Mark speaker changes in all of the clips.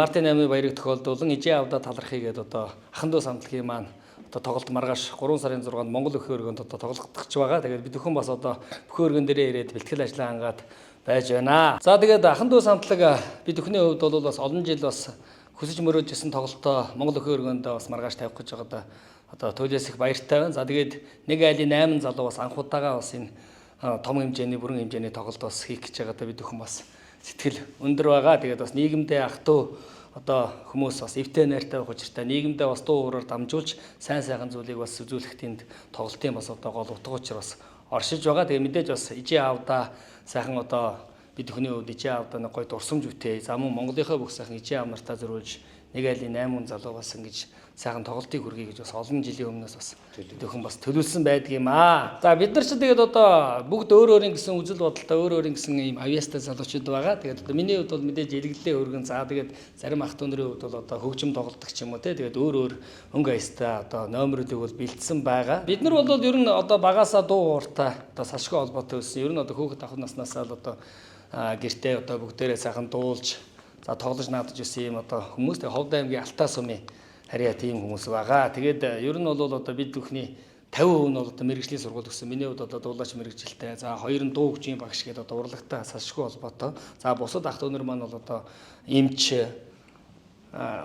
Speaker 1: Мартин 8-ны баярыг тохиолдуулан ижээ авда талархъя гэдэг одоо ахан дүү самтлагийн маань одоо тоглолт маргааш 3 сарын 6-нд Монгол өхөө өргөнд одоо тоглогдох байгаа. Тэгээд бид бүхэн бас одоо өхөө өргөн дээрээ ирээд бэлтгэл ажлаа хангаад байж байна. За тэгээд ахан дүү самтлаг бид бүхний хувьд бол бас олон жил бас хүсэж мөрөөж исэн тоглолтоо Монгол өхөө өргөнд бас маргааш тавих гэж байгаа одоо туйлаас их баяртай байна. За тэгээд нэг айлын 8 залуу бас анхудаага бас энэ том хэмжээний бүрэн хэмжээний тоглолт бас хийх гэж байгаадаа бид бүхэн бас сэтгэл өндөр байгаа. Тэгээд бас нийгэмдээ ах トゥ одоо хүмүүс бас эвтэй найртай байх учиртай нийгэмдээ бас дуу уураар дамжуулж сайн сайхан зүйлийг бас үзүүлэх тэнд тоглолтын бас одоо гол утга учир бас оршиж байгаа. Тэгээ мэдээж бас ижээ аавда сайхан одоо бид бүхний хувьд ижээ аавда нэг гоё дурсамж үтэй. За мөн Монголынхаа бүх сайхан ижээ аав нартаа зориулж нэг айлын 8 залуу бас ингэж сайхан тоглолтыг хүргэе гэж бас олон жилийн өмнөөс бас төдөхөн бас төлөвлөсөн байдаг юм аа. За бид нар ч тэгээд одоо бүгд өөр өөрийн гэсэн үзэл бодолтой өөр өөрийн гэсэн ийм авьяастай залуучууд байгаа. Тэгээд одоо миний хувьд бол мэдээж илгэлээ өргөн за тэгээд зарим ах トゥ нарын хувьд бол одоо хөгжим тоглолтог ч юм уу те тэгээд өөр өөр өнгө аястай одоо номеруудыг бол бэлдсэн байгаа. Бид нар бол ер нь одоо багаасаа дуу ууртай одоо салшгүй холбоотой байсан. Ер нь одоо хүүхэд ахуй наснаас л одоо гэртээ одоо бүгдээрээ сайхан дуулж за тоглож наадаж байсан юм одоо хүмүүс тэг Ховд аймгийн Алтаа сумын харьяа тийм хүмүүс байгаа. Тэгээд ер нь бол одоо бид бүхний 50% нь бол одоо мэрэгжлийн сургууль гэсэн. Миний хувьд одоо дуулаач мэрэгжилтэй. За хоёр нь дуу хөгжийн багш гэдэг одоо урлагтай салшгүй холбоотой. За бусад ах トゥ нар маань бол одоо эмч,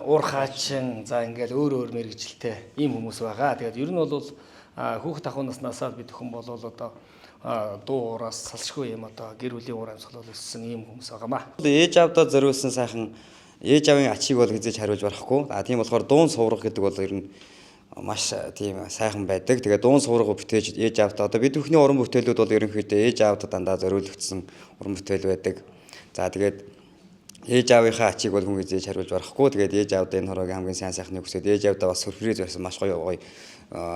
Speaker 1: уурхаачин за ингээл өөр өөр мэрэгжилтэй ийм хүмүүс байгаа. Тэгээд ер нь бол хүүхэд ахуй наснаас бид бүхэн бол одоо дуу ураас салшгүй юм одоо гэр бүлийн уур амьсгал өссөн ийм хүмүүс байгаамаа.
Speaker 2: Ээж аавдаа зориулсан сайхан ээж аавын ачийг бол хизээж хариулж барахгүй. Тийм болохоор дуун суврах гэдэг бол ер нь маш тийм сайхан байдаг. Тэгээ дуун суврах бүтээж ээж аавдаа одоо бид бүхний уран бүтээлүүд бол ерөнхийдөө ээж аавдаа дандаа зориулагдсан уран бүтээл байдаг. За тэгээд ээж аавынхаа ачийг бол хүн хизээж хариулж барахгүй. Тэгээд ээж аавдаа энэ хороогийн хамгийн сайн сайхныг хүсээд ээж аавдаа бас сюрприз барьсан маш гоё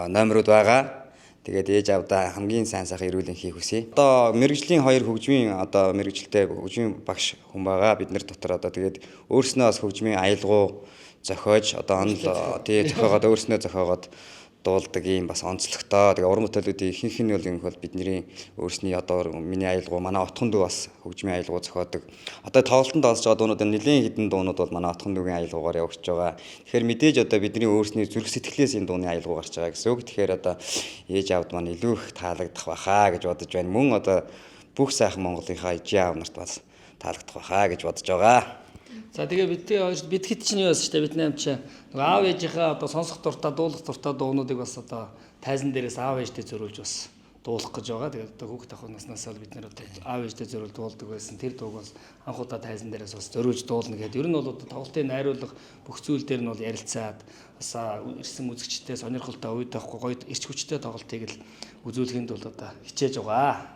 Speaker 2: номерууд байгаа. Тэгээд ээж аавдаа хамгийн сайн сайхан эрүүлэн хийх хүсье. Одоо мэрэгжлийн хоёр хөгжмийн одоо мэрэгжилтэй хөгжмийн багш хүн байгаа. Бид нар дотор одоо тэгээд өөрснөө бас хөгжмийн аялгау зохиож одоо онл тий зохиогоод өөрснөө зохиогоод дуулдаг ийм бас онцлогтой. Тэгээ уран бүтээлүүдийн ихэнх нь бол юм бол бидний өөрсний одоо миний аялгау манай отхон дүү бас хөгжмийн аялгау зохиодог. Одоо тоглолтод олж байгаа дуунууд нэлийн хідэн дуунууд бол манай отхон дүүгийн аялгаугаар явагдаж байгаа. Тэгэхээр мэдээж одоо бидний өөрсний зүрх сэтгэлээс энэ дууны аялгау гарч байгаа гэсэн үг. Тэгэхээр одоо ээж аавд маань илүү их таалагдах байхаа гэж бодож байна. Мөн одоо бүх сайхан Монголынхаа ижээ аав нарт бас таалагдах байхаа гэж бодож байгаа.
Speaker 1: За тэгээ бид хэд ч нь юу байсан ч бид найм чи аав ээжийнхээ одоо сонсох дуртай дуулах дуртай дуунуудыг бас одоо тайзан дээрээс аав ээжтэй зориулж бас дуулах гэж байгаа. Тэгээд одоо хүүхэд ахуй наснаас л бид нэр одоо аав ээжтэй зориул дуулдаг байсан. Тэр дууг бас анхудаа тайзан дээрээс бас зориулж дуулна гэдэг. Ер нь бол одоо тоглолтын найруулга бүх зүйл дээр нь бол ярилцаад бас ирсэн үзэгчтэй сонирхолтой үед авахгүй гоё эрч хүчтэй тоглолтыг л үзүүлэхэд бол одоо хичээж байгаа.